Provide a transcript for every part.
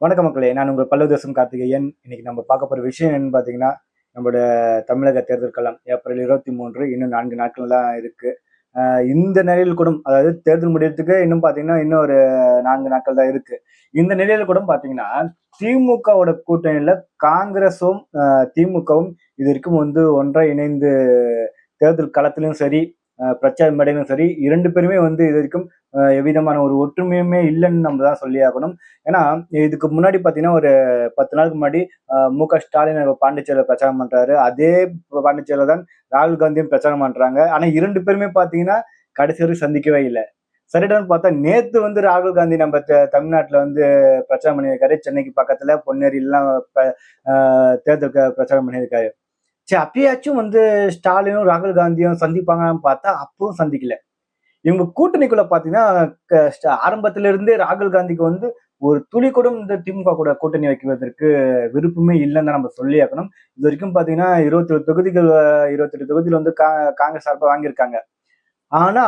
வணக்க மக்களே, நான் உங்கள் பல்லவதேசம் கார்த்திகேயன். இன்னைக்கு நம்ம பார்க்க போற விஷயம் என்னன்னு பார்த்தீங்கன்னா, நம்மளோட தமிழக தேர்தல் களம் ஏப்ரல் 23 இன்னும் 4 நாட்கள் தான் இருக்கு. இந்த நிலையில் கூட, அதாவது தேர்தல் முடியறதுக்கு இன்னும் பார்த்தீங்கன்னா இன்னும் ஒரு 4 நாட்கள் தான் இருக்கு. இந்த நிலையில கூட பார்த்தீங்கன்னா, திமுகவோட கூட்டணியில காங்கிரஸும் திமுகவும் இது வரைக்கும் ஒன்றாக இணைந்து தேர்தல் களத்திலும் சரி, பிரச்சார மேடையிலும் சரி, 2 பேருமே இது வரைக்கும் எவ்விதமான ஒரு ஒற்றுமையுமே இல்லைன்னு நம்ம தான் சொல்லி ஆகணும். ஏன்னா இதுக்கு முன்னாடி பார்த்தீங்கன்னா ஒரு 10 நாளுக்கு முன்னாடி மு.க. ஸ்டாலின் பாண்டிச்சேரியில் பிரச்சாரம் பண்றாரு. அதே பாண்டிச்சேரியில் தான் ராகுல் காந்தியும் பிரச்சாரம் பண்றாங்க. ஆனா 2 பேருமே பார்த்தீங்கன்னா கடைசி வரைக்கும் சந்திக்கவே இல்லை. சரிடான்னு பார்த்தா நேத்து ராகுல் காந்தி நம்ம தமிழ்நாட்டுல பிரச்சாரம் பண்ணியிருக்காரு. சென்னைக்கு பக்கத்துல பொன்னேரியிலாம் தேர்தல் பிரச்சாரம் பண்ணியிருக்காரு. சரி, அப்பயாச்சும் ஸ்டாலினும் ராகுல் காந்தியும் சந்திப்பாங்கன்னு பார்த்தா அப்பவும் சந்திக்கல. இவங்க கூட்டணிக்குள்ள பாத்தீங்கன்னா ஆரம்பத்தில இருந்தே ராகுல் காந்திக்கு ஒரு துளி கூட இந்த திமுக கூட கூட்டணி வைக்குவதற்கு விருப்பமே இல்லைன்னு தான் நம்ம சொல்லி ஆக்கணும். இது வரைக்கும் பாத்தீங்கன்னா 27 தொகுதிகள் 28 தொகுதியில் காங்கிரஸ் சார்பா வாங்கியிருக்காங்க. ஆனா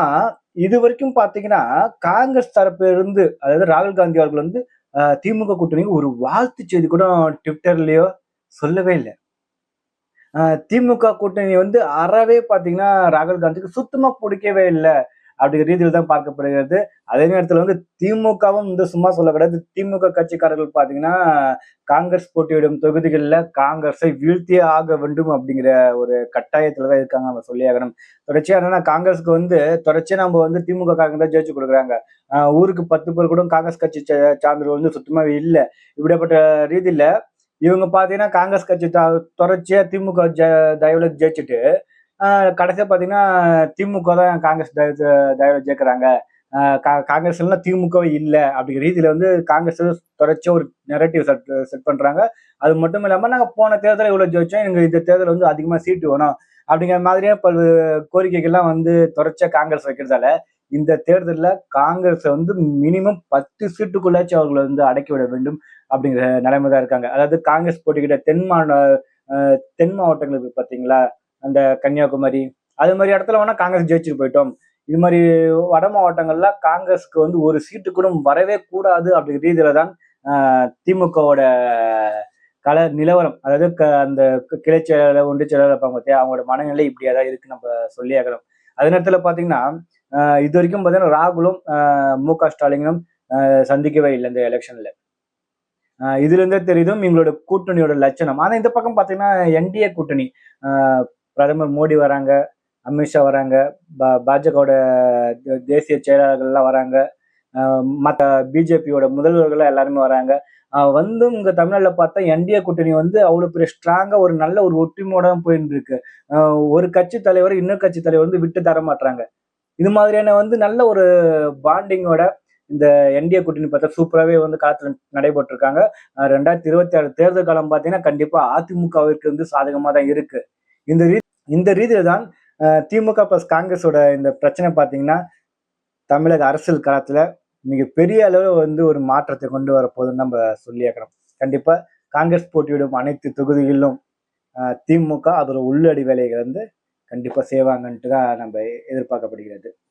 இது வரைக்கும் பாத்தீங்கன்னா காங்கிரஸ் தரப்புல இருந்து, அதாவது ராகுல் காந்தி அவர்கள் திமுக கூட்டணிக்கு ஒரு வாழ்த்து செய்தி கூட ட்விட்டர்லயோ சொல்லவே இல்லை. திமுக கூட்டணி அறவே பாத்தீங்கன்னா ராகுல் காந்திக்கு சுத்தமா பிடிக்கவே இல்லை அப்படிங்கிற ரீதியில் தான் பார்க்கப்படுகிறது. அதே நேரத்தில் திமுகவும் சும்மா சொல்லக்கூடாது. திமுக கட்சிக்காரர்கள் பாத்தீங்கன்னா காங்கிரஸ் போட்டியிடும் தொகுதிகளில் காங்கிரஸை வீழ்த்தியே ஆக வேண்டும் அப்படிங்கிற ஒரு கட்டாயத்துலதான் இருக்காங்க. நம்ம சொல்லி ஆகணும். தொடர்ச்சியா என்னன்னா காங்கிரஸுக்கு தொடர்ச்சியா நம்ம திமுக காரங்க தான் ஜெயிச்சு கொடுக்குறாங்க. ஊருக்கு 10 பேர் கூட காங்கிரஸ் கட்சி சார்ந்தவர்கள் சுத்தமாவே இல்லை. இப்படிப்பட்ட ரீதியில இவங்க பாத்தீங்கன்னா காங்கிரஸ் கட்சி தொடர்ச்சியா திமுக தயவுல ஜெயிச்சுட்டு, கடைசியா பாத்தீங்கன்னா திமுக தான் காங்கிரஸ் தயவுல ஜெயிக்கிறாங்க. காங்கிரஸ் எல்லாம் திமுகவே இல்லை அப்படிங்கிற ரீதியில காங்கிரஸ் தொடர்ச்சியா ஒரு நெரட்டிவ் செட் பண்றாங்க. அது மட்டும் இல்லாம நாங்க போன தேர்தலில் இவ்வளவு ஜெயிச்சோம், எங்க இந்த தேர்தல் அதிகமா சீட்டு வேணும் அப்படிங்கிற மாதிரியே பல்வேறு கோரிக்கைகள்லாம் தொடர்ச்சியா காங்கிரஸ் வைக்கிறதால இந்த தேர்தலில் காங்கிரஸ் மினிமம் 10 சீட்டுக்குள்ளாச்சும் அவர்களை அடக்கி விட வேண்டும் அப்படிங்கிற நிலைமை தான் இருக்காங்க. அதாவது காங்கிரஸ் போட்டிக்கிட்ட தென் மாவட்டங்களுக்கு பார்த்தீங்களா, அந்த கன்னியாகுமரி அது மாதிரி இடத்துல வேணா காங்கிரஸ் ஜெயிச்சுட்டு போயிட்டோம். இது மாதிரி வட மாவட்டங்கள்ல காங்கிரஸுக்கு ஒரு சீட்டு கூட வரவே கூடாது அப்படிங்கிற ரீதியில தான் திமுகவோட கள நிலவரம், அதாவது அந்த கிளை செயலாளர் ஒன்றிய செயலாளர் இருப்பாங்க பார்த்தியா, அவங்களோட மனநிலை இப்படியாதான் இருக்கு நம்ம சொல்லி ஆகணும். அதே நேரத்துல பாத்தீங்கன்னா இது வரைக்கும் பாத்தீங்கன்னா ராகுலும் மு.க. ஸ்டாலினும் சந்திக்கவே இல்லை இந்த எலெக்ஷன்ல. இதுல இருந்தே தெரியுதும் இவங்களோட கூட்டணியோட லட்சணம். ஆனா இந்த பக்கம் பாத்தீங்கன்னா என்டிஏ கூட்டணி, பிரதமர் மோடி வராங்க, அமித்ஷா வராங்க, பாஜகவோட தேசிய செயலாளர்கள் எல்லாம் வராங்க, மற்ற பிஜேபியோட முதல்வர்கள் எல்லாருமே வராங்க. இங்க தமிழ்நாட்டுல பார்த்தா என்டிஏ கூட்டணி அவ்வளவு பெரிய ஸ்ட்ராங்கா ஒரு நல்ல ஒரு ஒற்றுமையோட தான் போயிட்டு இருக்கு. ஒரு கட்சி தலைவர் இன்னொரு கட்சி தலைவர் விட்டு தர மாட்டாங்க. இது மாதிரியான நல்ல ஒரு பாண்டிங்கோட இந்த என்டிஏ கூட்டணி பார்த்தா சூப்பராகவே காலத்துல நடைபெற்று இருக்காங்க. 2026 தேர்தல் காலம் பார்த்தீங்கன்னா கண்டிப்பா அதிமுகவிற்கு சாதகமா தான் இருக்கு. இந்த ரீதியில தான் திமுக பிளஸ் காங்கிரஸோட இந்த பிரச்சனை பார்த்தீங்கன்னா தமிழக அரசியல் களத்துல மிகப்பெரிய அளவில் ஒரு மாற்றத்தை கொண்டு வர போதுன்னு நம்ம சொல்லியாக்கிறோம். கண்டிப்பா காங்கிரஸ் போட்டியிடும் அனைத்து தொகுதிகளிலும் திமுக அதோட உள்ளடி வேலைகள் கண்டிப்பா செய்வாங்கன்ட்டு தான் நம்ம எதிர்பார்க்கப்படுகிறது.